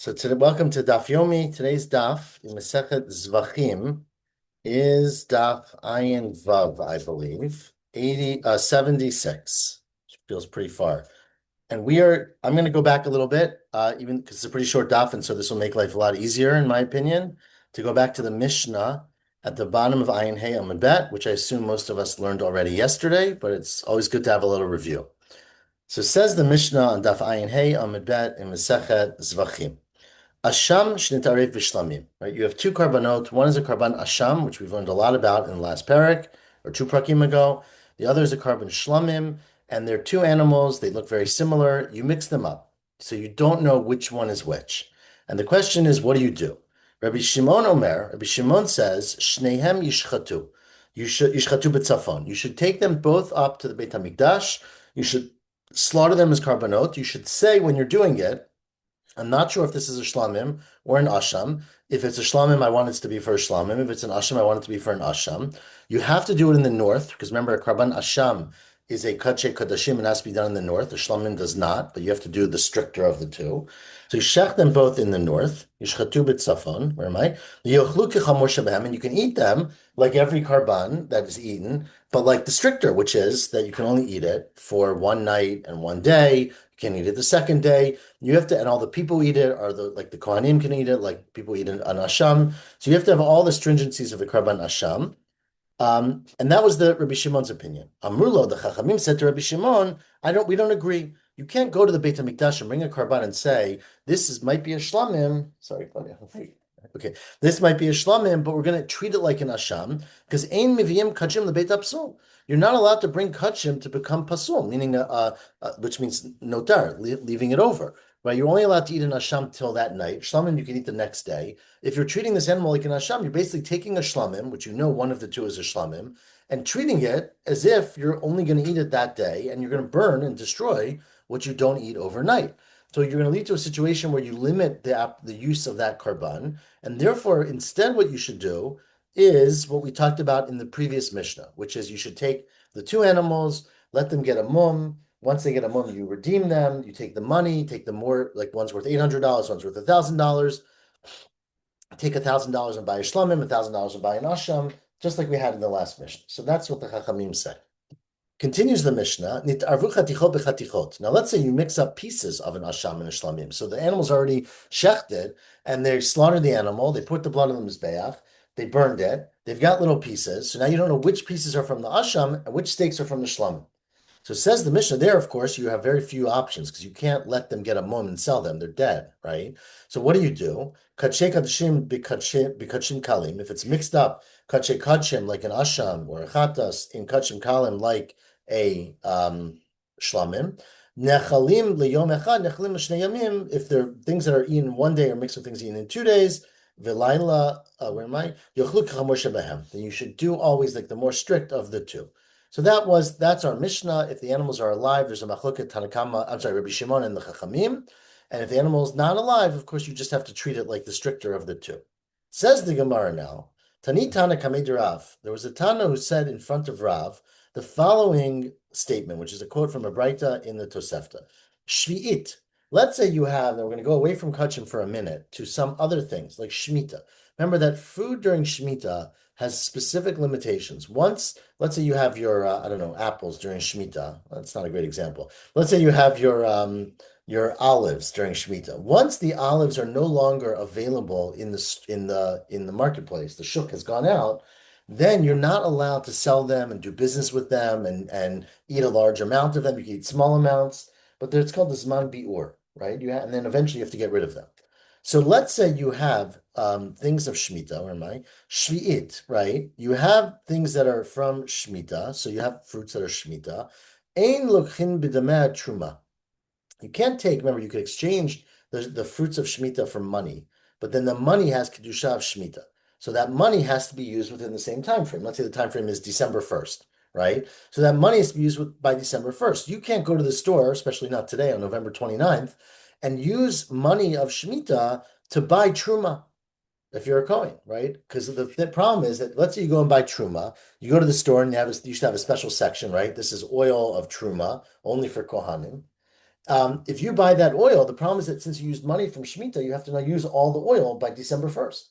So today, welcome to Daf Yomi. Today's Daf in Masechet Zevachim is Daf Ayin Vav, I believe, 76. Feels pretty far. And I'm going to go back a little bit, even because it's a pretty short Daf, and so this will make life a lot easier, in my opinion, to go back to the Mishnah at the bottom of Ayin Hey Amud Bet, which I assume most of us learned already yesterday, but it's always good to have a little review. So says the Mishnah on Daf Ayin Hey Amud Bet in Masechet Zevachim. Asham shnitarev v'shlamim. Right, you have two karbanot. One is a karban asham, which we've learned a lot about in the last parak or two prakim ago. The other is a karban shlamim, and they're two animals. They look very similar. You mix them up, so you don't know which one is which. And the question is, what do you do? Rabbi Shimon says, shnehem yishchatu. You should yishchatu b'tzafon. You should take them both up to the Beit Hamikdash. You should slaughter them as karbanot. You should say when you're doing it, I'm not sure if this is a shlamim or an asham. If it's a shlamim, I want it to be for a shlamim. If it's an asham, I want it to be for an asham. You have to do it in the north, because remember, a karban asham is a kache kadashim and has to be done in the north. The shlamim does not, but you have to do the stricter of the two. So you shech them both in the north. Yishchatu b'tzafon. Where am I? Yochlu kechamor shebehem, and you can eat them like every karban that is eaten, but like the stricter, which is that you can only eat it for one night and one day. You can't eat it the second day. You have to, and all the people eat it, or the Kohanim can eat it, like people eat an asham. So you have to have all the stringencies of a karban asham. And that was the Rabbi Shimon's opinion. Amrulo, the Chachamim said to Rabbi Shimon, we don't agree. You can't go to the Beit HaMikdash and bring a karban and say, might be a shlamim. Sorry, okay, this might be a shlamim, but we're going to treat it like an asham, because ein miviyim kachim lebeit hapsul. You're not allowed to bring kachim to become pasul, meaning which means notar, leaving it over. Right? You're only allowed to eat an asham till that night. Shlamim you can eat the next day. If you're treating this animal like an asham, you're basically taking a shlamim, which you know one of the two is a shlamim, and treating it as if you're only going to eat it that day, and you're going to burn and destroy what you don't eat overnight. So you're going to lead to a situation where you limit the use of that karban, and therefore, instead, what you should do is what we talked about in the previous Mishnah, which is you should take the two animals, let them get a mum. Once they get a mum, you redeem them. You take the money, take the more, like one's worth $800, one's worth $1,000. Take $1,000 and buy a shlamim, $1,000 and buy an asham, just like we had in the last Mishnah. So that's what the Chachamim said. Continues the Mishnah, now let's say you mix up pieces of an asham and a shlamim. So the animal's already shechted, and they slaughtered the animal, they put the blood on the mizbeach, they burned it, they've got little pieces, so now you don't know which pieces are from the asham and which steaks are from the shlamim. So it says the Mishnah there, of course, you have very few options, because you can't let them get a mum and sell them, they're dead, right? So what do you do? Kache kadshim bikachim kalim, if it's mixed up, kache kachim like an asham, or a chatas in kachim kalim like a shlamim. Nechalim liyom echad, nechalim l'shnei yamim, if they're things that are eaten one day or mixed with things eaten in 2 days, v'layla, where am I? Yochlu k'chamor shebehem. Then you should do always like the more strict of the two. So that's our Mishnah. If the animals are alive, there's a machloket Tanakama, I'm sorry, Rabbi Shimon and the Chachamim. And if the animal is not alive, of course, you just have to treat it like the stricter of the two. Says the Gemara now, Tani Tana Kamed Rav. There was a Tana who said in front of Rav the following statement, which is a quote from a Braita in the Tosefta. Shvi'it. Let's say you have, and we're going to go away from Kachim for a minute to some other things like Shemitah. Remember that food during Shemitah has specific limitations. Once, let's say you have your, apples during Shemitah. That's not a great example. Let's say you have your olives during Shemitah. Once the olives are no longer available in the marketplace, the shuk has gone out, then you're not allowed to sell them and do business with them and eat a large amount of them. You can eat small amounts, but it's called the Zman Bi'ur, right? And then eventually you have to get rid of them. So let's say you have things of Shemitah, or am I? Shvi'it, right? You have things that are from Shemitah, so you have fruits that are Shemitah. Ein lokhin b'dameh truma. You can't take, remember, you could exchange the fruits of Shemitah for money, but then the money has Kedusha of Shemitah. So that money has to be used within the same time frame. Let's say the time frame is December 1st, right? So that money has to be used by December 1st. You can't go to the store, especially not today on November 29th, and use money of Shemitah to buy Truma if you're a Kohen, right? Because the problem is that, let's say you go and buy Truma, you go to the store and you should have a special section, right? This is oil of Truma, only for Kohanim. If you buy that oil, the problem is that since you used money from Shemitah, you have to now use all the oil by December 1st.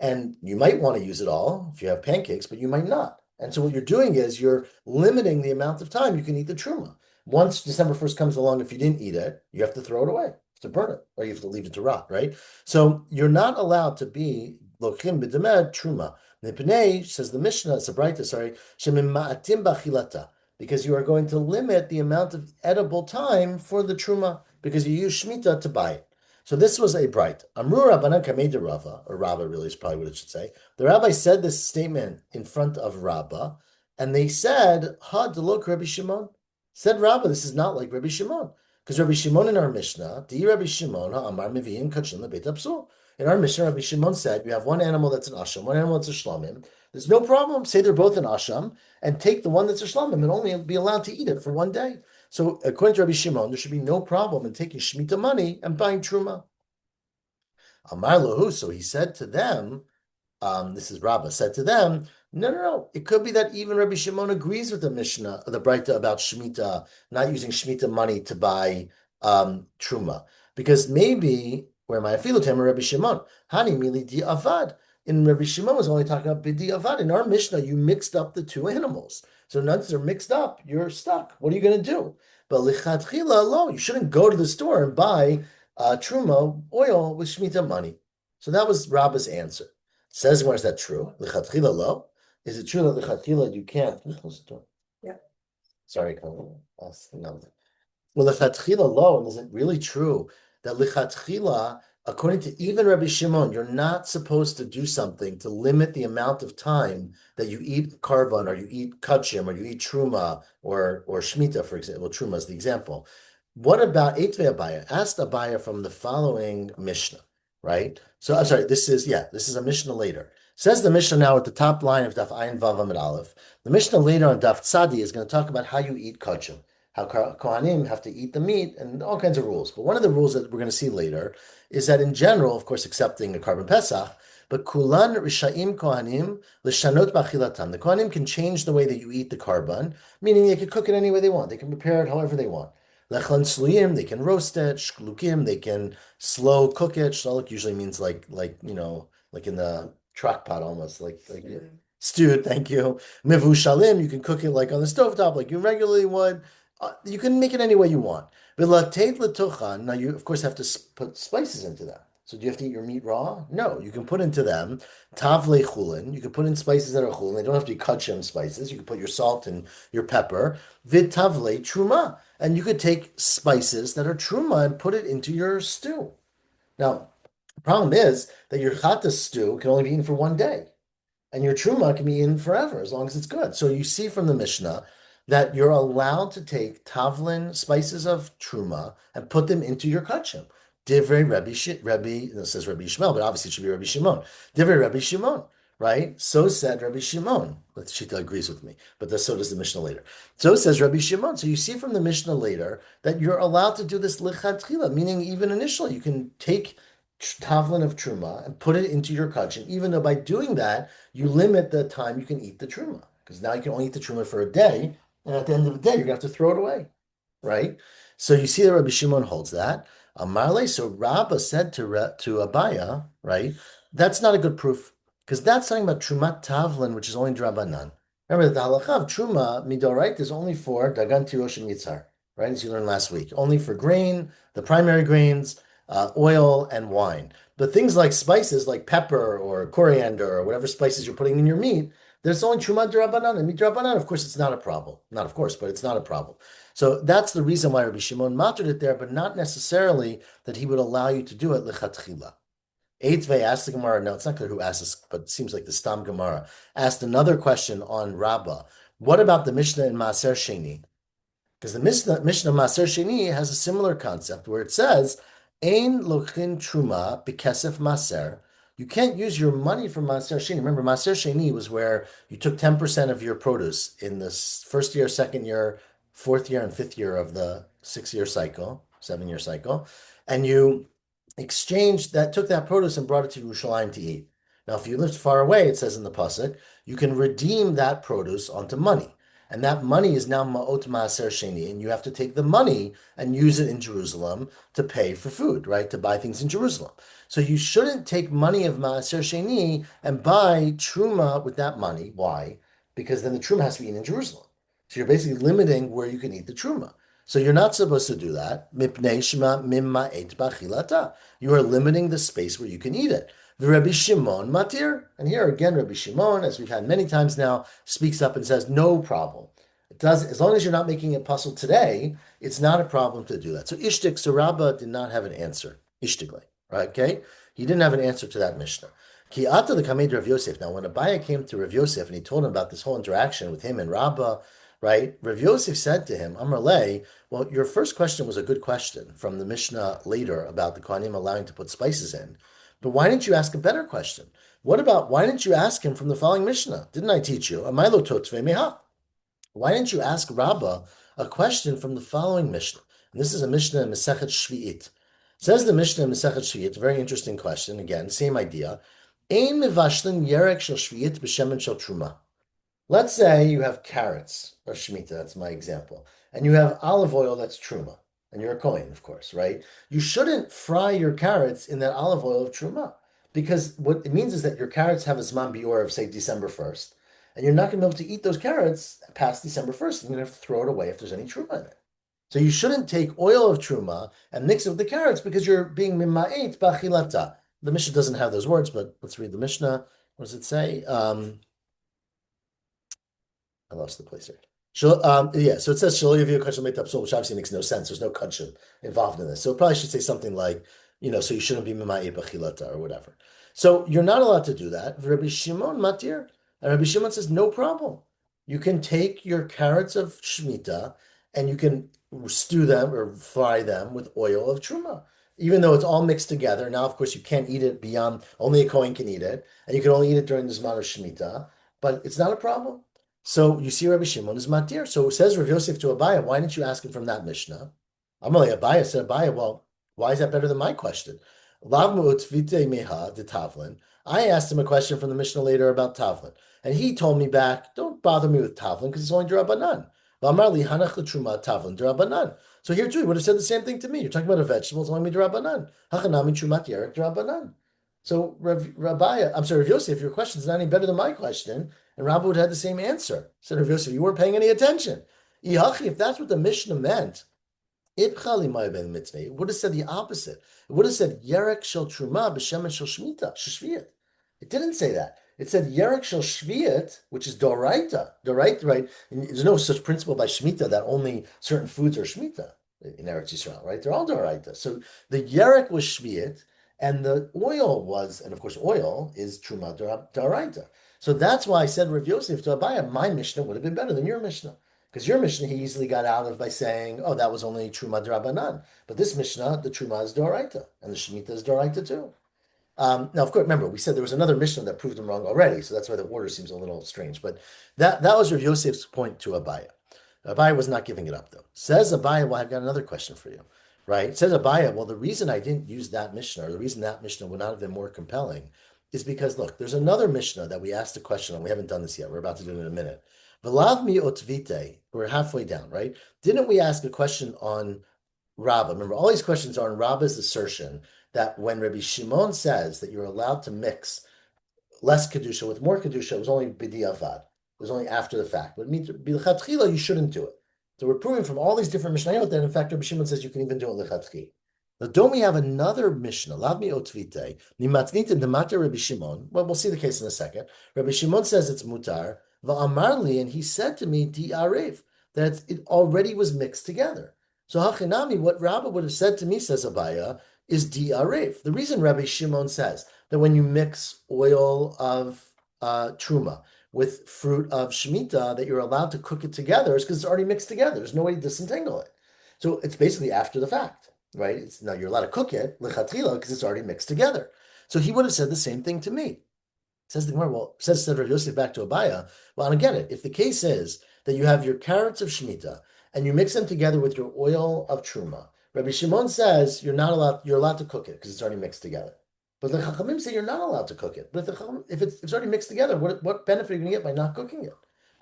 And you might want to use it all if you have pancakes, but you might not. And so what you're doing is you're limiting the amount of time you can eat the truma. Once December 1st comes along, if you didn't eat it, you have to throw it away, to burn it, or you have to leave it to rot, right? So you're not allowed to be lochim b'demed truma. Nipnei, says the Mishnah, it's a brighter, sorry, shemim ma'atim b'achilata, because you are going to limit the amount of edible time for the truma because you use Shemitah to buy it. So this was a bright. Amru Rabbanan Kamei de Rava, or Rabba really is probably what it should say. The rabbi said this statement in front of Rabba, and they said, Ha delok Rabbi Shimon. Said Rabba, this is not like Rabbi Shimon. Because Rabbi Shimon in our Mishnah, Di Rabbi Shimon, Amar Mevi'im Kachin Lebeit Absul. In our Mishnah, Rabbi Shimon said, you have one animal that's an Asham, one animal that's a Shlamim. There's no problem. Say they're both an Asham, and take the one that's a shlamim and only be allowed to eat it for one day. So according to Rabbi Shimon, there should be no problem in taking Shemitah money and buying Truma. Amar lahu, so he said to them, this is Rabbah, said to them, no. It could be that even Rabbi Shimon agrees with the Mishnah, the Braita about Shemitah, not using Shemitah money to buy Truma. Because maybe, where my afilutem Rabbi Shimon, Hani mili di avad. And Rabbi Shimon was only talking about bidi avad. In our Mishnah, you mixed up the two animals. So once they're mixed up, you're stuck. What are you going to do? But lichatchila lo, you shouldn't go to the store and buy truma oil with Shemitah money. So that was Rabbah's answer. Says, where is that true? Lichatchila lo? Is it true that lichatchila you can't? Close the door. Yeah. Sorry, no. Well, lichatchila lo, and is it really true that lichatchila, according to even Rabbi Shimon, you're not supposed to do something to limit the amount of time that you eat karban, or you eat kachim, or you eat truma, or shmita, for example. Well, truma is the example. What about Eitvei Abaya? Asked Abaya from the following Mishnah, right? So I'm sorry, this is a Mishnah later. Says the Mishnah now at the top line of Daf Ayin Vav Amid Aleph. The Mishnah later on Daf Tzadi is going to talk about how you eat kachim, how Kohanim have to eat the meat, and all kinds of rules. But one of the rules that we're going to see later is that in general, of course, excepting a Karban Pesach, but kulan rishaim kohanim l'shanot b'achilatam. The kohanim can change the way that you eat the karban, meaning they can cook it any way they want. They can prepare it however they want. Lechan sluyim, they can roast it. Shklukim, they can slow cook it. Shaluk usually means like in the truck pot almost, like stewed. Thank you. Mivushalim, you can cook it like on the stovetop, like you regularly would. You can make it any way you want. Now you of course have to put spices into that. So do you have to eat your meat raw? No, you can put into them tavle chulin. You can put in spices that are chulin. They don't have to be kachim spices. You can put your salt and your pepper. Vid tavle truma, and you could take spices that are truma and put it into your stew. Now, the problem is that your chata stew can only be eaten for one day, and your truma can be eaten forever as long as it's good. So you see from the Mishnah that you're allowed to take tavlin spices of truma and put them into your kachim. Divrei Rabbi, this says Rabbi Shmuel, but obviously it should be Rabbi Shimon. Divrei Rabbi Shimon, right? So said Rabbi Shimon. But Shita agrees with me, but so does the Mishnah later. So says Rabbi Shimon. So you see from the Mishnah later that you're allowed to do this lichatchila, meaning even initially you can take tavlin of truma and put it into your kachim, even though by doing that you limit the time you can eat the truma, because now you can only eat the truma for a day, and at the end of the day you're gonna have to throw it away, right? So you see that Rabbi Shimon holds that. Amarle, so Rabbah said to Abaya, right? That's not a good proof, because that's talking about Trumat Tavlin, which is only Drabanan. Remember, the halacha of Truma Midoraita is only for Dagan Tirosh and Yitzhar, right? As you learned last week, only for grain, the primary grains, oil, and wine. But things like spices, like pepper or coriander or whatever spices you're putting in your meat, there's only Truma Drabanan and Midrabanan. Of course, it's not a problem. Not of course, but it's not a problem. So that's the reason why Rabbi Shimon mattered it there, but not necessarily that he would allow you to do it lechatchila. Eitvei asked the Gemara, no, it's not clear who asked this, but it seems like the Stam Gemara, asked another question on Rabbah. What about the Mishnah in Maaser Sheni? Because the Mishnah Maaser Sheni has a similar concept where it says, Ein lochin truma b'kesef maaser. You can't use your money from Maaser Sheni. Remember, Maaser Sheni was where you took 10% of your produce in the first year, second year, fourth year, and fifth year of the 6-year cycle, 7-year cycle, and you exchanged that, took that produce and brought it to Yerushalayim to eat. Now, if you lived far away, it says in the pasuk, you can redeem that produce onto money. And that money is now ma'ot maaser sheni, and you have to take the money and use it in Jerusalem to pay for food, right? To buy things in Jerusalem. So you shouldn't take money of maaser sheni and buy truma with that money. Why? Because then the truma has to be eaten in Jerusalem. So you're basically limiting where you can eat the truma. So you're not supposed to do that. Mipnei shema mimma et bachilata. You are limiting the space where you can eat it. The Rabbi Shimon matir, and here again, Rabbi Shimon, as we've had many times now, speaks up and says, no problem. It does, as long as you're not making it puzzle today, it's not a problem to do that. So Ishtik, so Rabbah did not have an answer. Ishtikle, right? Okay, he didn't have an answer to that Mishnah. Ki ata the kamed Rav Yosef. Now, when Abaya came to Rav Yosef and he told him about this whole interaction with him and Rabbah, right? Rav Yosef said to him, Amrle, well, your first question was a good question from the Mishnah later about the Kohanim allowing to put spices in. But why didn't you ask a better question? What about, why didn't you ask him from the following Mishnah? Didn't I teach you? Amailo totve meha. Why didn't you ask Rabbah a question from the following Mishnah? And this is a Mishnah in Masechet Shvi'it. Says the Mishnah in Masechet Shvi'it, very interesting question. Again, same idea. Ein mivashlim yerek shel Shvi'it b'shemen shel truma. Let's say you have carrots or Shemitah, that's my example, and you have olive oil that's Truma, and you're a Kohen, of course, right? You shouldn't fry your carrots in that olive oil of Truma, because what it means is that your carrots have a Zman Bior of, say, December 1st, and you're not going to be able to eat those carrots past December 1st. You're going to have to throw it away if there's any Truma in it. So you shouldn't take oil of Truma and mix it with the carrots because you're being mima'et b'achilata. The Mishnah doesn't have those words, but let's read the Mishnah. What does it say? I lost the place here. Yeah, so it says Shaloy Yaviu Kachel Meit Tapsul, which obviously makes no sense. There's no kachel involved in this. So it probably should say something like, so you shouldn't be Mimai Bachilata or whatever. So you're not allowed to do that. Rabbi Shimon Matir, and Rabbi Shimon says, no problem. You can take your carrots of Shemitah and you can stew them or fry them with oil of Truma. Even though it's all mixed together. Now, of course, you can't eat it beyond, only a Kohen can eat it, and you can only eat it during the Zman of Shemitah, but it's not a problem. So you see Rabbi Shimon is matir. So it says Rav Yosef to Abaya, why didn't you ask him from that Mishnah? Amalei Abaya said, Abaya, well, why is that better than my question? Lav mu'utvite meha de tavlin. I asked him a question from the Mishnah later about tavlin. And he told me back, don't bother me with tavlin because it's only d'Rabbanan. V'amar hanach l'truma tavlin d'Rabbanan. So here too, he would have said the same thing to me. You're talking about a vegetable, it's only d'Rabbanan. Hachanami trumat yerek d'Rabbanan. So Rav Yosef, your question is not any better than my question. And Rabbi would have had the same answer. Said Rav Yosef, you weren't paying any attention. If that's what the Mishnah meant, it would have said the opposite. It would have said Yerek shel Truma b'shemen shel Shmita. It didn't say that. It said Yerek shel Shviat, which is Doraita. Doraita, right? And there's no such principle by Shemitah that only certain foods are Shemitah in Eretz Yisrael, right? They're all Doraita. So the Yerek was Shviat, and the oil was, and of course, oil is Truma Doraita. So that's why I said Rav Yosef to Abaya, my Mishnah would have been better than your Mishnah. Because your Mishnah he easily got out of by saying, oh, that was only Truma Drabanan. But this Mishnah, the Truma is Doraita, and the Shemitah is Doraita too. Now, of course, remember, we said there was another Mishnah that proved him wrong already, so that's why the order seems a little strange. But that was Rav Yosef's point to Abaya. Abaya was not giving it up, though. Says Abaya, well, I've got another question for you, right? Says Abaya, well, the reason I didn't use that Mishnah, or the reason that Mishnah would not have been more compelling, is because, look, there's another Mishnah that we asked a question on. We haven't done this yet. We're about to do it in a minute. V'lav mi otvite, we're halfway down, right? Didn't we ask a question on Rabbah? Remember, all these questions are on Rabbah's assertion that when Rabbi Shimon says that you're allowed to mix less Kedusha with more Kedusha, it was only b'diavad. It was only after the fact. But b'lechatchila, you shouldn't do it. So we're proving from all these different Mishnayot that, in fact, Rabbi Shimon says you can even do it lechatchila. Now, don't we have another Mishnah? Lavmi otvite, nimatnit and demater Rabbi Shimon. Well, we'll see the case in a second. Rabbi Shimon says it's mutar. Va'amarli, and he said to me, di arev, that it already was mixed together. So hachinami, what Rabbi would have said to me, says Abaya, is di arev. The reason Rabbi Shimon says that when you mix oil of truma with fruit of shemitah, that you're allowed to cook it together is because it's already mixed together. There's no way to disentangle it. So it's basically after the fact, right? Now you're allowed to cook it lechatchila because it's already mixed together. So he would have said the same thing to me. Says the Gemara, well, says Rav Yosef back to Abaya, well, I don't get it. If the case is that you have your carrots of Shemitah and you mix them together with your oil of Truma, Rabbi Shimon says you're allowed to cook it because it's already mixed together. But the Chachamim say you're not allowed to cook it. But if it's already mixed together, what benefit are you going to get by not cooking it?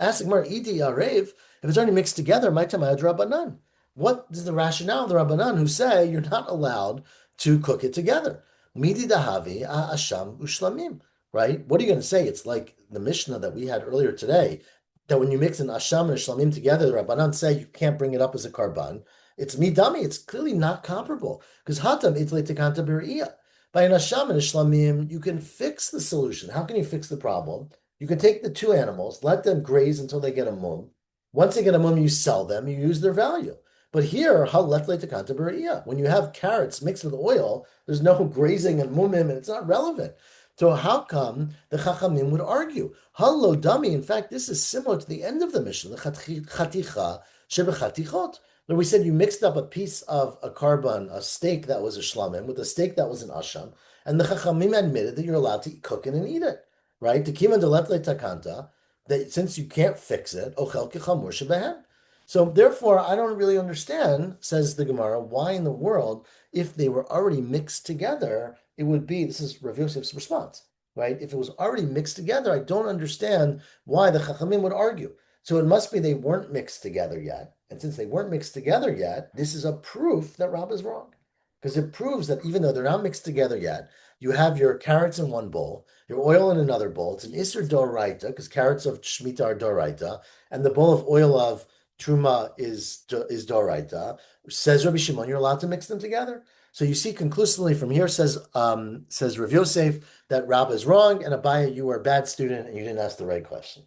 Ask the Gemara, Idi Arev, if it's already mixed together, my tamayad Rabbanan. What is the rationale of the Rabbanan who say you're not allowed to cook it together? Midi dahavi asham ushlamim, right? What are you going to say? It's like the Mishnah that we had earlier today, that when you mix an asham and a shlamim together, the Rabbanan say you can't bring it up as a karban. It's midami. It's clearly not comparable because hatam itle tekanta b're'iyah. By an asham and a shlamim, you can fix the solution. How can you fix the problem? You can take the two animals, let them graze until they get a mum. Once they get a mum, you sell them, you use their value. But here, when you have carrots mixed with oil, there's no grazing and mumim, and it's not relevant. So how come the Chachamim would argue? Hallo dami. In fact, this is similar to the end of the Mishnah, the chaticha shebechatichot, where we said you mixed up a piece of a karban, a steak that was a shlamim, with a steak that was an asham, and the Chachamim admitted that you're allowed to cook it and eat it, right? Tekima deletle takanta, that since you can't fix it, ochel kechamur shebehen. So therefore, I don't really understand, says the Gemara, why in the world, if they were already mixed together, it would be, this is Rav Yosef's response, right? If it was already mixed together, I don't understand why the Chachamim would argue. So it must be they weren't mixed together yet. And since they weren't mixed together yet, this is a proof that Rab is wrong. Because it proves that even though they're not mixed together yet, you have your carrots in one bowl, your oil in another bowl. It's an Isser Doraita, because carrots of Shemitah are Doraita, and the bowl of oil of Truma is Doraita. Says Rabbi Shimon, you're allowed to mix them together. So you see conclusively from here, says Rav Yosef, that Rab is wrong, and Abaya, you were a bad student and you didn't ask the right question.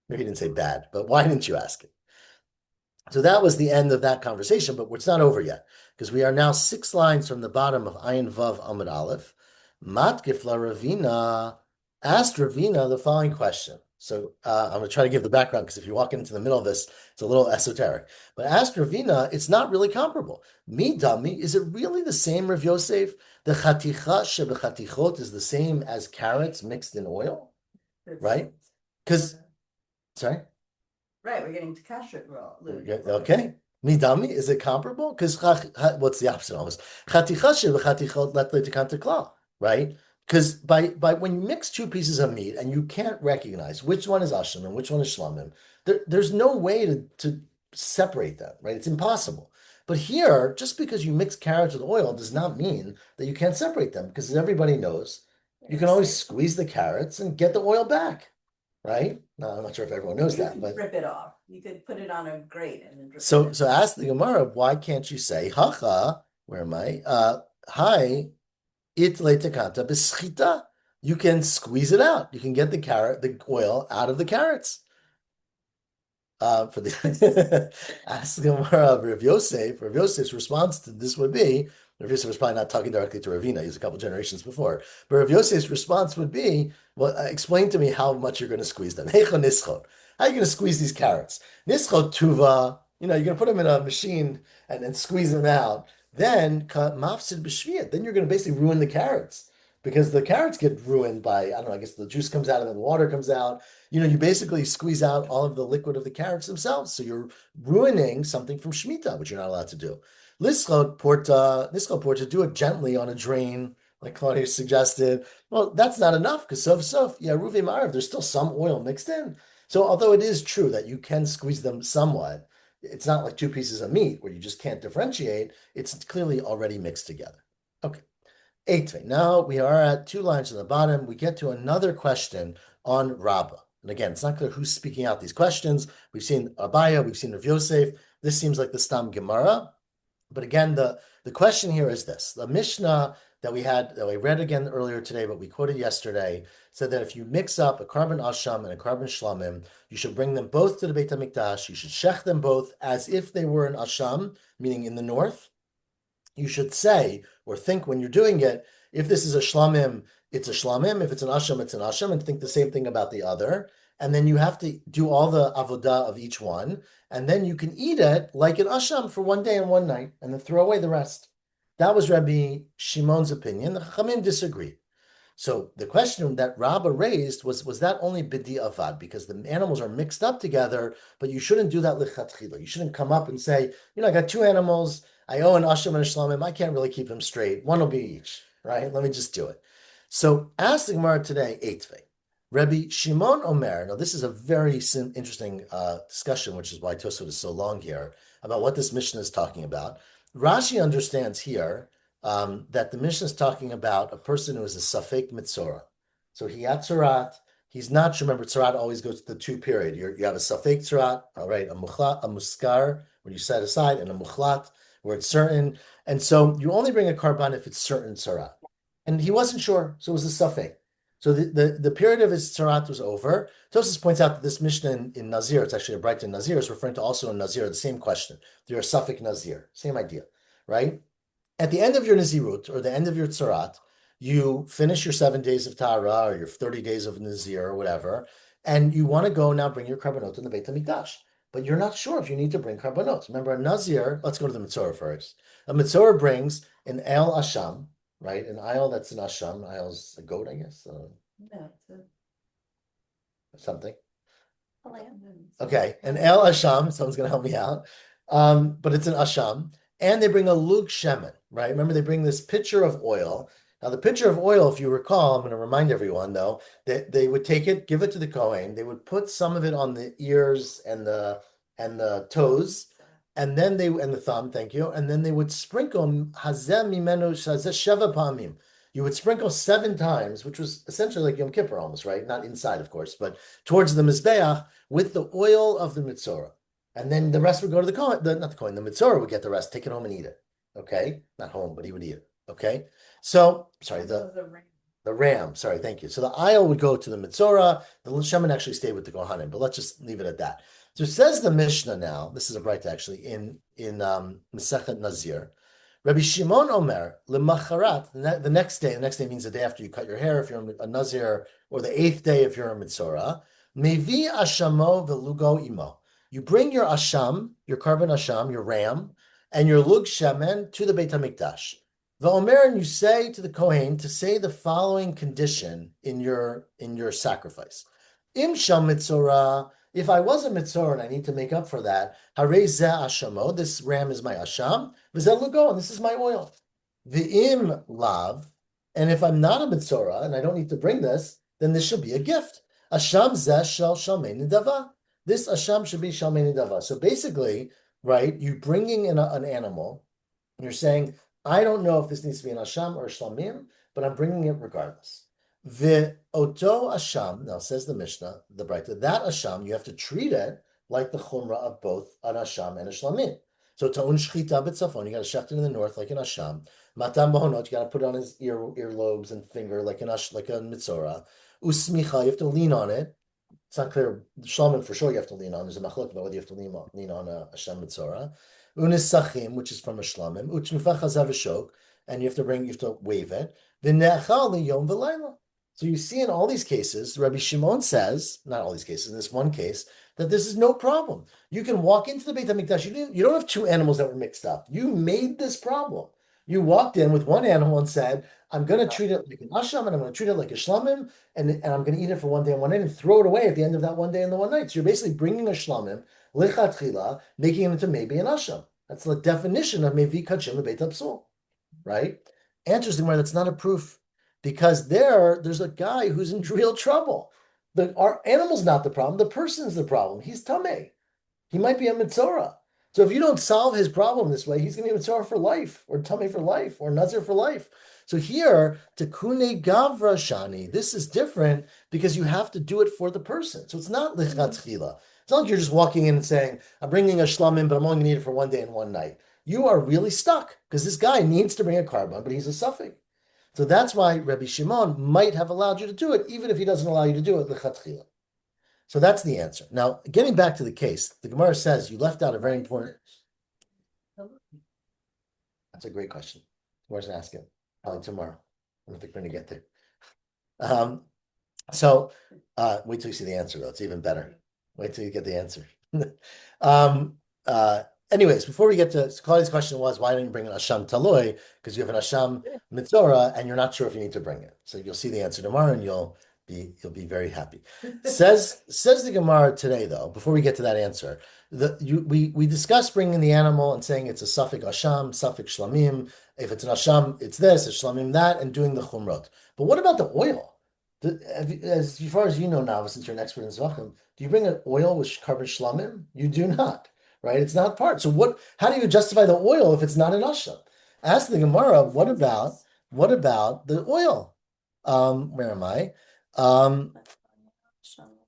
Maybe you didn't say bad, but why didn't you ask it? So that was the end of that conversation, but it's not over yet, because we are now 6 lines from the bottom of Ayin Vav Amud Aleph. Matgifla Ravina asked Ravina the following question. So I'm going to try to give the background, because if you walk into the middle of this, it's a little esoteric. But asked Ravina, it's not really comparable. Mi dami, is it really the same, Rav Yosef? The chaticha shebechatichot is the same as carrots mixed in oil, right? Because, sorry? Right, we're getting to kashrut rule. Okay. Midami, is it comparable? Because what's the opposite almost? Right? Because by when you mix two pieces of meat and you can't recognize which one is asham and which one is shlamim, there's no way to separate them, right? It's impossible. But here, just because you mix carrots with oil does not mean that you can't separate them, because as everybody knows, you can always squeeze the carrots and get the oil back. Right? No, I'm not sure if everyone knows that, but rip it off. You could put it on a grate and then so ask the Gemara, why can't you say hacha? Where am I? Hi, it letekanta beschita. You can squeeze it out. You can get the oil out of the carrots. For the ask the Gemara, Rav Yosef. Rav Yosef's response to this would be, Rav Yosef was probably not talking directly to Ravina. He's a couple generations before. But Rav Yosef's response would be, well, explain to me how much you're going to squeeze them. Heicha nischot. How are you going to squeeze these carrots? Nischot tuva. You're going to put them in a machine and squeeze them out. Then mafsid b'shviyat. Then you're going to basically ruin the carrots, because the carrots get ruined by, I don't know, I guess the juice comes out and then the water comes out. You basically squeeze out all of the liquid of the carrots themselves. So you're ruining something from Shemitah, which you're not allowed to do. Lischot porta, do it gently on a drain, like Claudia suggested. Well, that's not enough, because Ruvi Marav, there's still some oil mixed in. So although it is true that you can squeeze them somewhat, it's not like two pieces of meat where you just can't differentiate. It's clearly already mixed together. Okay. Eighth. Now we are at 2 lines on the bottom. We get to another question on Rabbah. And again, it's not clear who's speaking out these questions. We've seen Abaya, we've seen Rav Yosef. This seems like the Stam Gemara. But again, the question here is this. The Mishnah that we read again earlier today, but we quoted yesterday, said that if you mix up a carbon asham and a carbon shlamim, you should bring them both to the Beit HaMikdash. You should shech them both as if they were an asham, meaning in the north. You should say or think when you're doing it, if this is a shlamim, it's a shlamim. If it's an asham, it's an asham, and think the same thing about the other. And then you have to do all the avodah of each one, and then you can eat it like an asham for one day and one night, and then throw away the rest. That was Rabbi Shimon's opinion. The Chachamim disagreed. So the question that Rabbah raised was that only bidi avad, because the animals are mixed up together, but you shouldn't do that lichatchila. You shouldn't come up and say, I got 2 animals, I owe an asham and a shlamim, I can't really keep them straight. One will be each, right? Let me just do it. So ask the Gemara today, Eitvei. Rabbi Shimon Omer. Now, this is a very interesting discussion, which is why Tosfot is so long here about what this Mishnah is talking about. Rashi understands here that the Mishnah is talking about a person who is a Safek Mitzora. So he had Tzarat. He's not sure. Remember, Tzarat always goes to the two period. You have a Safek Tzarat, all right, a Muskar, where you set aside, and a Muchlat, where it's certain. And so you only bring a Karban if it's certain Tzarat. And he wasn't sure, so it was a Safek. So the period of his tzarat was over. Tosfos points out that this Mishnah in Nazir, it's actually a bright in Nazir, is referring to also in Nazir, the same question. You're a Safek Nazir, same idea, right? At the end of your Nazirut, or the end of your tzarat, you finish your 7 days of Tahara, or your 30 days of Nazir, or whatever, and you want to go now bring your Karbanot in the Beit HaMikdash. But you're not sure if you need to bring Karbanot. Remember, a Nazir, let's go to the Mitzorah first. A Mitzorah brings an El Asham, right? An ayal that's an asham. Ayal's a goat, I guess. No, Something. a lamb. Okay, an el asham. Someone's gonna help me out. But it's an asham, and they bring a lug shemen, right? Remember, they bring this pitcher of oil. Now, the pitcher of oil, if you recall, I'm going to remind everyone though that they would take it, give it to the Kohen. They would put some of it on the ears and the toes, and then the thumb, thank you, and then they would sprinkle hazeh mimenu hazeh sheva pamim. You would sprinkle 7 times, which was essentially like Yom Kippur almost, right? Not inside, of course, but towards the mizbeach with the oil of the mitzorah, and then the rest would go to the Kohen. Not the Kohen, the mitzorah would get the rest, take it home and eat it. Okay, not home, but he would eat it. Okay, so sorry, the ram. Sorry, thank you. So the aisle would go to the mitzorah. The shemen actually stayed with the kohanim, but let's just leave it at that. So it says the Mishnah now. This is a bright actually in Masechet Nazir. Rabbi Shimon Omer lemacharat. The next day. The next day means the day after you cut your hair if you're a Nazir, or the 8th day if you're a mitzorah. Mevi ashamo velugo imo. You bring your asham, your karban asham, your ram, and your lug shemen to the Beit HaMikdash. V'omer, and you say to the Kohen to say the following condition in your sacrifice. Im sham mitzorah. If I was a mitzorah and I need to make up for that, harei zeh ashamo. This ram is my asham. V'zeh lugo, and this is my oil. V'im lav. And if I'm not a mitzorah and I don't need to bring this, then this should be a gift. Asham zeh shel shalmei nidava. This asham should be shalmei nidava. So basically, right, you bringing in an animal, and you're saying, I don't know if this needs to be an asham or a shlamim, but I'm bringing it regardless. The oto asham, now says the Mishnah, the Braita, that asham, you have to treat it like the chumrah of both an asham and a shlamim. So ta'un shchita b'tzafon, you got to shecht it in the north like an asham. Matam bahonot, you got to put it on his earlobes and finger like a mitzorah. Usmicha, you have to lean on it. It's not clear. Shlamim for sure you have to lean on. There's a machlok about whether you have to lean on a asham mitzorah. Unisachim, which is from a shlamim. Utnufach hazav shok, and you have to wave it. V'ne'achal liyom v'layla. So you see in all these cases, Rabbi Shimon says, not all these cases, in this one case, that this is no problem. You can walk into the Beit HaMikdash. You don't have 2 animals that were mixed up. You made this problem. You walked in with one animal and said, I'm going to treat it like an asham, and I'm going to treat it like a shlamim, and I'm going to eat it for 1 day and 1 night and throw it away at the end of that 1 day and the 1 night. So you're basically bringing a shlamim, lichatchila, making it into maybe an asham. That's the definition of mevi kachim beit hapsul, right? Answers the Gemara, that's not a proof. Because there's a guy who's in real trouble. Our animal's not the problem. The person's the problem. He's tameh. He might be a mitzorah. So if you don't solve his problem this way, he's going to be a mitzorah for life, or tameh for life, or nazir for life. So here, tekune gavra shani, this is different because you have to do it for the person. So it's not lichatchila. It's not like you're just walking in and saying, I'm bringing a shlamim, but I'm only going to eat it for 1 day and 1 night. You are really stuck because this guy needs to bring a karban, but he's a suffix. So that's why Rabbi Shimon might have allowed you to do it, even if he doesn't allow you to do it, l'chatchila. So that's the answer. Now, getting back to the case, the Gemara says you left out a very important. That's a great question. Where's an ask it? Probably tomorrow. I don't think we're going to get there. So wait till you see the answer, though. It's even better. Wait till you get the answer. Anyways, before we get to Claudia's question was, why didn't you bring an Asham Taloi? Because you have an Asham Mitzorah and you're not sure if you need to bring it. So you'll see the answer tomorrow and you'll be very happy. Says the Gemara today, though, before we get to that answer, we discussed bringing the animal and saying it's a suffix Asham, suffix Shlamim. If it's an Asham, it's this, it's Shlamim that, and doing the Chumrot. But what about the oil? As far as you know now, since you're an expert in Zevachim, do you bring an oil with carbon shlamim? You do not, right? It's not part. So what? How do you justify the oil if it's not an asham? Ask the Gemara. What about the oil? Where am I? Um,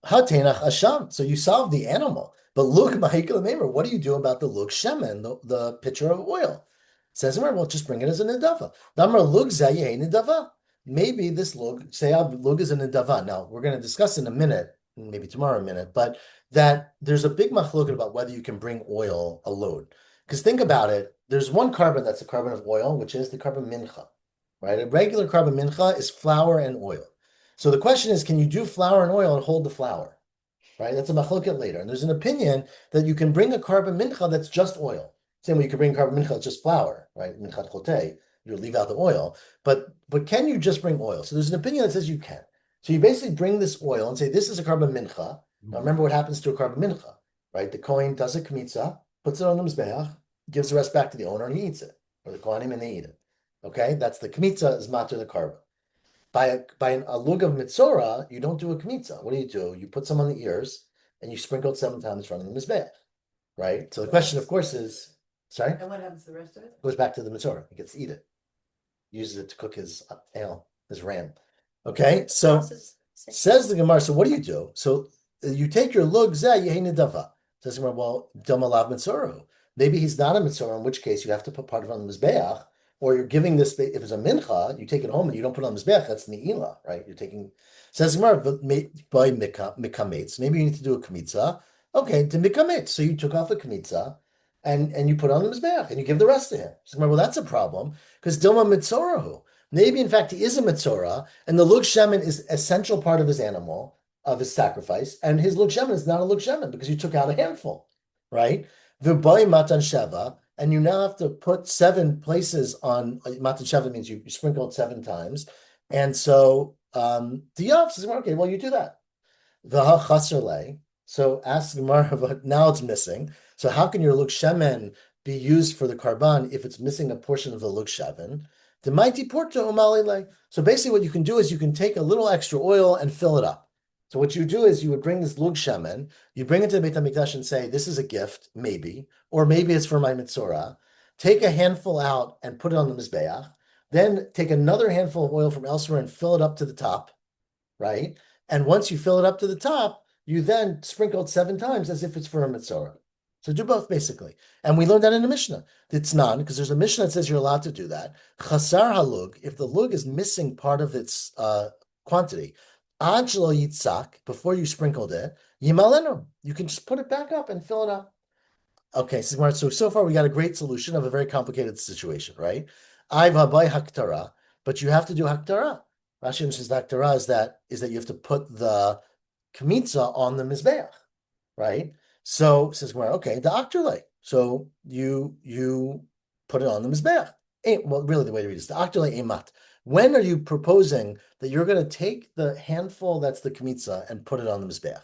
Hatenach Asham. So you solve the animal. But look, Mahikal Maimer, what do you do about the lug shemen, the pitcher of oil? Says well, just bring it as a nidava. Damar lug zayeh nidava. Maybe this lug, say lug is a nidava. Now we're going to discuss in a minute, maybe tomorrow a minute, but that there's a big machlokes about whether you can bring oil a load. Because think about it, there's one carbon that's a carbon of oil, which is the carbon mincha, right? A regular carbon mincha is flour and oil. So the question is, can you do flour and oil and hold the flour? Right? That's a machloket later. And there's an opinion that you can bring a carbon mincha that's just oil. Same way you can bring carbon mincha that's just flour, right? Minchat chote, you leave out the oil. But can you just bring oil? So there's an opinion that says you can. So you basically bring this oil and say, this is a carbon mincha. Now remember what happens to a carbon mincha, right? The kohen does a kmitza, puts it on the mizbeach, gives the rest back to the owner, and he eats it. Or the kohanim, and they eat it. Okay? That's the kmitza is matter the carbon. By a lug of mitzora, you don't do a kmitza. What do? You put some on the ears and you sprinkle it 7 times in front of the mizbeach, right? So the question, of course, is sorry. And what happens to the rest of it? Goes back to the mitzora. He gets to eat it. Uses it to cook his ale, his ram. Okay, so says the Gemara. So what do? So you take your lug zeh yehi nedava. Says the Gemara. Well, damalav mitzora. Maybe he's not a mitzora, in which case you have to put part of it on the mizbeach. Or you're giving this, if it's a mincha, you take it home and you don't put it on the mizbeach, that's me'ila, right? You're taking, says Gemara, by mikametz, maybe you need to do a kmitza. Okay, to mikametz. So you took off a kmitza and you put it on the mizbeach and you give the rest to him. So well, that's a problem because dilma mitzorahu. Maybe in fact he is a mitzora and the lug shemen is essential part of his animal, of his sacrifice, and his lug shemen is not a lug shemen because you took out a handful, right? V'bay matan sheva. And you now have to put 7 places on Matan Sheva means you sprinkle it 7 times. And so the Yav says, okay, well, you do that. The Chaserle. So ask Gemara, but now it's missing. So how can your lug shemen be used for the karban if it's missing a portion of the lug shemen? The mighty porta umalile. So basically what you can do is you can take a little extra oil and fill it up. So what you do is you would bring this lug shemen, you bring it to the Beit HaMikdash and say, this is a gift, maybe, or maybe it's for my mitzora. Take a handful out and put it on the mizbeach. Then take another handful of oil from elsewhere and fill it up to the top, right? And once you fill it up to the top, you then sprinkle it 7 times as if it's for a mitzora. So do both, basically. And we learned that in the Mishnah. It's none, because there's a Mishnah that says you're allowed to do that. Chasar halug, if the lug is missing part of its quantity, Angelo yitzak, before you sprinkled it, yimalenu. You can just put it back up and fill it up. Okay, so far we got a great solution of a very complicated situation, right? I've habai haktara, but you have to do haktara. Rashi says haktara is that you have to put the kmitza on the mizbeach, right? So says okay, the akterle. So you put it on the mizbeach. Well, really the way to read it is the akterle emat. When are you proposing that you're going to take the handful that's the kmitza and put it on the mizbeach?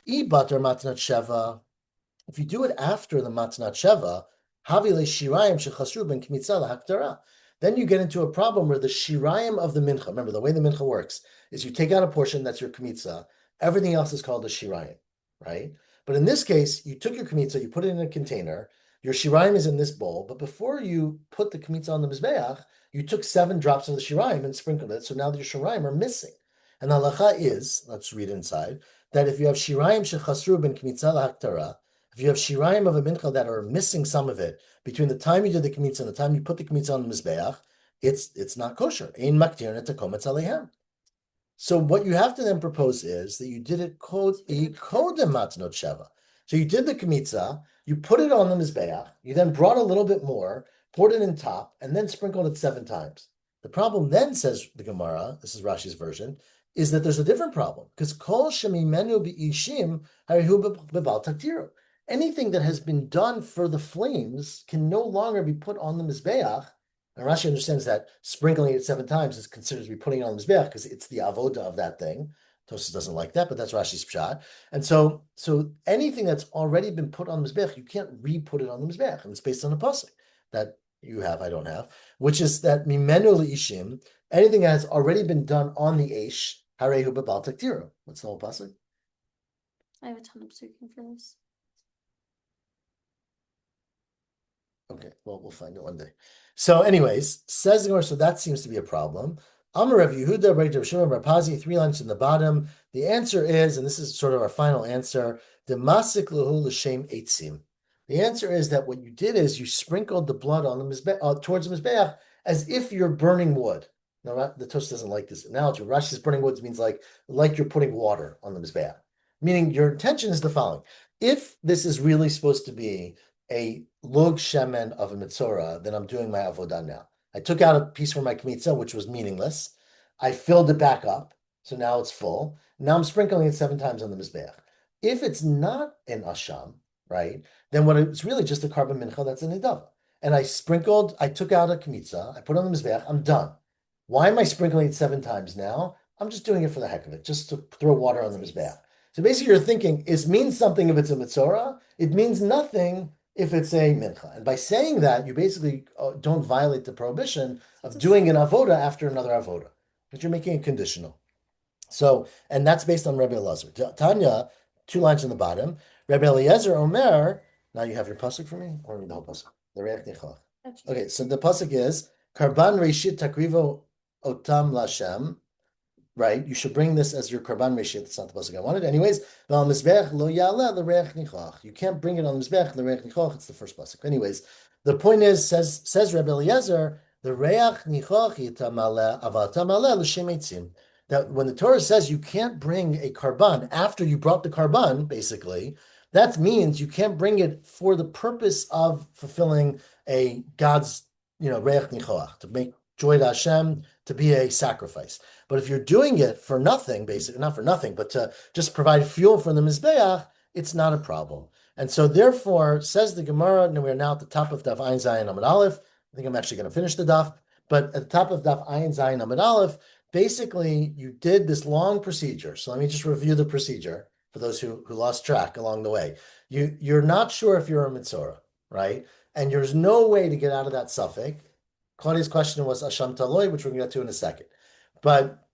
Batar matnat sheva. If you do it after the matnat sheva, havile shirayim shechasru ben kmitza lahaktara. Then you get into a problem where the shirayim of the mincha. Remember, the way the mincha works is you take out a portion that's your kmitza. Everything else is called a shirayim, right? But in this case, you took your kmitza, you put it in a container. Your shirayim is in this bowl, but before you put the kmitza on the mizbeach, you took 7 drops of the shirayim and sprinkled it, so now your shirayim are missing. And the halacha is, let's read inside, that if you have shirayim shechasru ben kmitza lahaktara, if you have shirayim of a mincha that are missing some of it between the time you did the kmitza and the time you put the kmitza on the mizbeach, it's not kosher. Ein maktir netakometz alehem. So what you have to then propose is that you did it kodem matnot sheva. So you did the kmitza, you put it on the mizbeach, you then brought a little bit more, poured it in top, and then sprinkled it 7 times. The problem then, says the Gemara, this is Rashi's version, is that there's a different problem, because kol shemimenu be'ishim harihu bebal taktiru. Anything that has been done for the flames can no longer be put on the mizbeach. And Rashi understands that sprinkling it 7 times is considered to be putting it on the mizbeach because it's the avoda of that thing. Tosfos doesn't like that, but that's Rashi's pshat. And so anything that's already been put on the mizbeach, you can't re-put it on the mizbeach, and it's based on a pasuk that you have, I don't have, which is that mimenu leishim, anything that has already been done on the eish, Harehu b'bal taktiro. What's the whole pasuk? I have a ton of psukim for this. Okay, well, we'll find it one day. So, anyways, says the Gemara, so that seems to be a problem. Amar Rav Yehuda, Rav Shimon Bar Pazi, 3 lines in the bottom. The answer is, and this is sort of our final answer, the masik lahu l'shem eitzim. The answer is that what you did is you sprinkled the blood on the mizbeach, towards the mizbeach, as if you're burning wood. Now, the Tosh doesn't like this analogy. Rashi's burning wood means like you're putting water on the mizbeach, meaning your intention is the following. If this is really supposed to be a lug shemen of a mitzora, then I'm doing my avodah now. I took out a piece from my kmitza, which was meaningless. I filled it back up, so now it's full. Now I'm sprinkling it 7 times on the mizbeach. If it's not an asham, right, then what it's really just a carbon mincha that's an idava. And I took out a kmitza, I put it on the mizbeach, I'm done. Why am I sprinkling it 7 times now? I'm just doing it for the heck of it, just to throw water on the mizbeach. So basically, you're thinking it means something if it's a mitzora. It means nothing if it's a mincha. And by saying that, you basically don't violate the prohibition of doing an avoda after another avoda, but you're making it conditional. So, and that's based on Rebbe Elazar. Tanya, 2 lines in the bottom. Rebbe Eliezer Omer. Now you have your pasuk for me, or the whole pasuk. The Reach Nichach. Okay, so the pasuk is Karban Reshit Takrivo Otam Lashem. Right, you should bring this as your karban reshit. That's not the pasuk I wanted. Anyways, you can't bring it on mizbech l'reich nichoch. It's the first pasuk. Anyways, the point is, says Rebbe Eliezer, the reich nichoch yitamale aval tamale l'shem eitzim. That when the Torah says you can't bring a karban after you brought the karban, basically, that means you can't bring it for the purpose of fulfilling a God's, reich nichoch, to make joy to Hashem, to be a sacrifice. But if you're doing it for nothing, basically, not for nothing, but to just provide fuel for the Mizbeach, it's not a problem. And so therefore, says the Gemara, and we're now at the top of Daf Ayin Zayin Amud Aleph. I think I'm actually going to finish the Daf, but at the top of Daf Ayin Zayin Amud Aleph, basically you did this long procedure. So let me just review the procedure for those who lost track along the way. You're not sure if you're a Mitzorah, right? And there's no way to get out of that suffix. Claudia's question was Asham Taloi, which we're going to get to in a second. But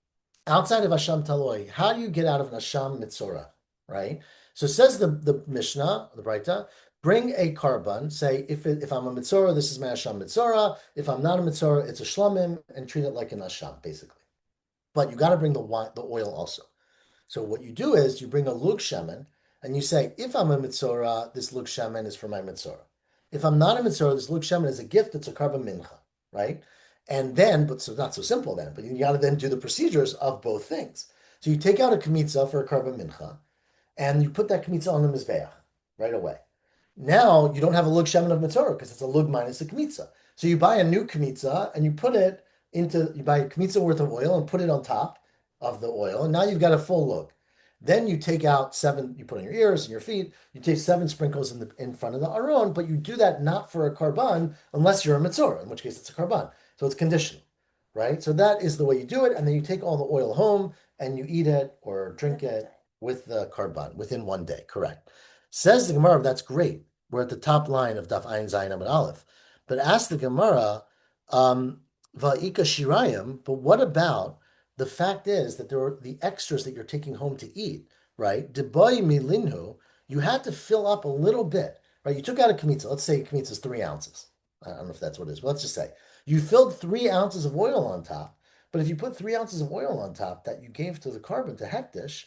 outside of Asham Taloi, how do you get out of an Asham Mitzorah, right? So says the Mishnah, the Braita, bring a karban, say, if I'm a Mitzorah, this is my Asham Mitzorah. If I'm not a Mitzorah, it's a Shlamim, and treat it like an Asham, basically. But you got to bring the oil also. So what you do is you bring a lug shemen, and you say, if I'm a Mitzorah, this lug shemen is for my Mitzorah. If I'm not a Mitzorah, this lug shemen is a gift, it's a karban mincha. Right? And then, but so not so simple then, but you got to then do the procedures of both things. So you take out a kmitza for a karban mincha, and you put that kmitza on the mizbeach right away. Now you don't have a lug shemen of mitzorah because it's a lug minus a kmitza. So you buy a new kmitza and you buy a kmitza worth of oil and put it on top of the oil, and now you've got a full lug. Then you take out 7, you put on your ears and your feet, you take 7 sprinkles in front of the aron, but you do that not for a karban unless you're a mitzorah, in which case it's a karban. So it's conditional, right? So that is the way you do it, and then you take all the oil home and you eat it or drink it with the karban within 1 day, correct. Says the Gemara, that's great. We're at the top line of Daf Ayin Zayin Amud Aleph. But ask the Gemara, va'ika shirayim, but what about the fact is that there are the extras that you're taking home to eat, right? Deboy milinhu, you had to fill up a little bit, right? You took out a kmitza. Let's say kmitza is 3 ounces. I don't know if that's what it is, but let's just say you filled 3 ounces of oil on top. But if you put 3 ounces of oil on top that you gave to the carbon to hektish,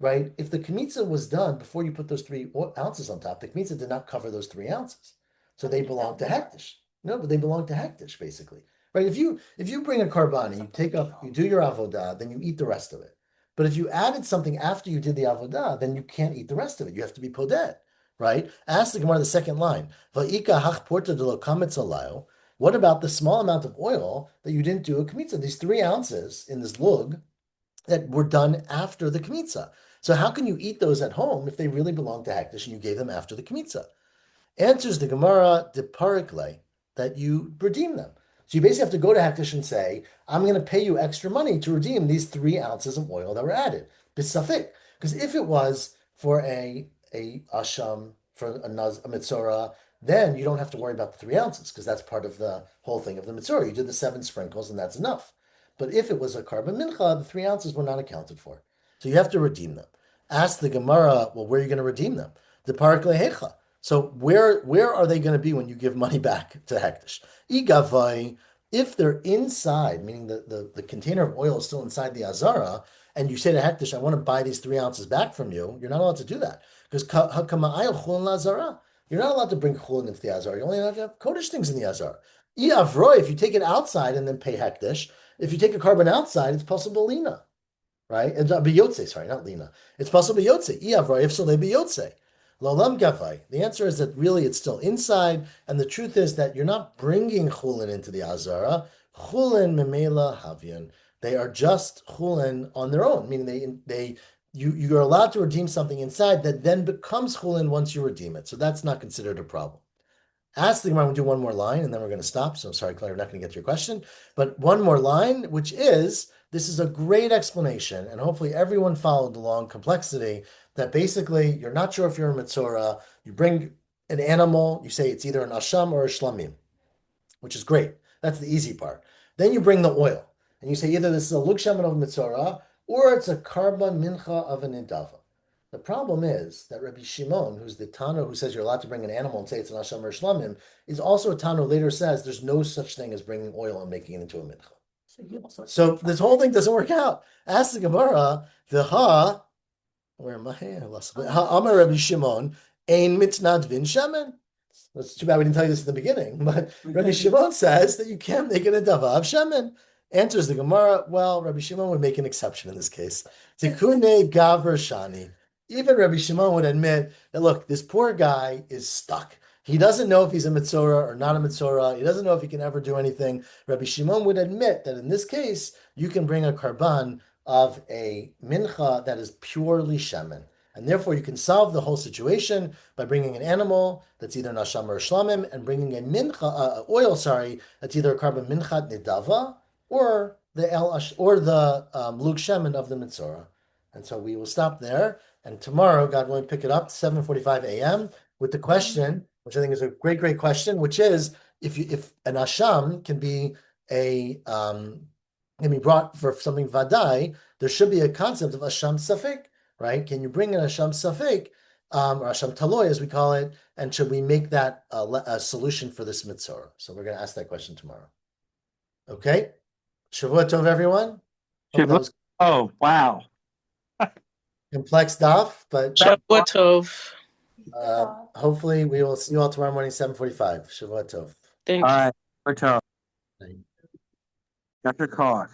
right? If the kmitza was done before you put those 3 ounces on top, the kmitza did not cover those 3 ounces, so they belong to hektish. No, but they belong to hektish basically. Right, if you bring a karban and you do your avodah, then you eat the rest of it. But if you added something after you did the avodah, then you can't eat the rest of it. You have to be poded, right? Ask the Gemara the second line. Va'ika hach porta de lo kametz alayo. What about the small amount of oil that you didn't do a kmitza? These 3 ounces in this lug that were done after the kmitza. So how can you eat those at home if they really belong to hektish and you gave them after the kmitza? Answers the Gemara de parikle that you redeem them. So you basically have to go to hektish and say, I'm going to pay you extra money to redeem these 3 ounces of oil that were added. Bisafik. Because if it was for a asham, for a mitzorah, then you don't have to worry about the 3 ounces because that's part of the whole thing of the mitzorah. You did the 7 sprinkles and that's enough. But if it was a carbon mincha, the 3 ounces were not accounted for. So you have to redeem them. Ask the Gemara, well, where are you going to redeem them? The parak lehecha. So where are they going to be when you give money back to Hektish? Igavai, if they're inside, meaning the container of oil is still inside the Azara, and you say to Hektish, I want to buy these 3 ounces back from you, you're not allowed to do that. Because you're not allowed to bring chulin into the Azara. You're only allowed to have Kodesh things in the Azara. Iavroy, if you take it outside and then pay Hektish, if you take a carbon outside, it's possible lina, right? It's not biyotze, sorry, not lina. It's possible biyotze. Iavroy, if so, they biyotze. Lolam gavai. The answer is that really it's still inside, and the truth is that you're not bringing chulin into the Azara. Chulin memela havian. They are just chulin on their own, meaning you're allowed to redeem something inside that then becomes chulin once you redeem it. So that's not considered a problem. Ask the Gemara, we'll do one more line and then we're going to stop. So sorry, Claire, we're not going to get to your question. But one more line, which is, this is a great explanation, and hopefully everyone followed along complexity, that basically you're not sure if you're a Mitzorah, you bring an animal, you say it's either an Asham or a Shlamim, which is great. That's the easy part. Then you bring the oil, and you say either this is a Lug Shemen of Mitzorah, or it's a Karban Mincha of an Idava. The problem is that Rabbi Shimon, who's the Tana who says you're allowed to bring an animal and say it's an Asham or Shlamim, is also a Tana who later says there's no such thing as bringing oil and making it into a mincha. So this whole thing doesn't work out. Ask the Gemara, where am I? I lost it. Amar Rabbi Shimon, ein mitnadvin shemen. It's too bad we didn't tell you this at the beginning, but Rabbi Shimon says that you can't make an adava of shemen. Answers the Gemara, well, Rabbi Shimon would make an exception in this case. Tikune gavra shani. Even Rabbi Shimon would admit that, look, this poor guy is stuck. He doesn't know if he's a Mitzorah or not a Mitzorah. He doesn't know if he can ever do anything. Rabbi Shimon would admit that in this case, you can bring a karban of a mincha that is purely shemen. And therefore, you can solve the whole situation by bringing an animal that's either an asham or a shlamim, and bringing a mincha, oil, that's either a carbon minchat nidava or the lug shemen of the mitzorah. And so we will stop there. And tomorrow, God willing, pick it up 7:45 a.m. with the question, which I think is a great, great question, which is if an asham can be brought for something vadai, there should be a concept of asham safek, right? Can you bring an asham safek, or asham taloi as we call it, and should we make that a solution for this mitzvah? So we're going to ask that question tomorrow. Okay, Shavua Tov, everyone. Oh, wow. Complex daf, but Shabbat Tov. hopefully we will see you all tomorrow morning, 7:45. Shavua Tov. Thank All you. right. We're Dr. Carr.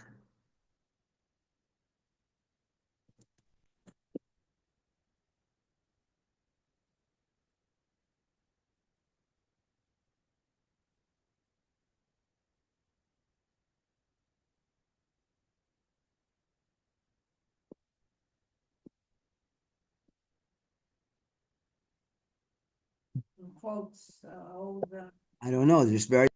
I don't know. They're just very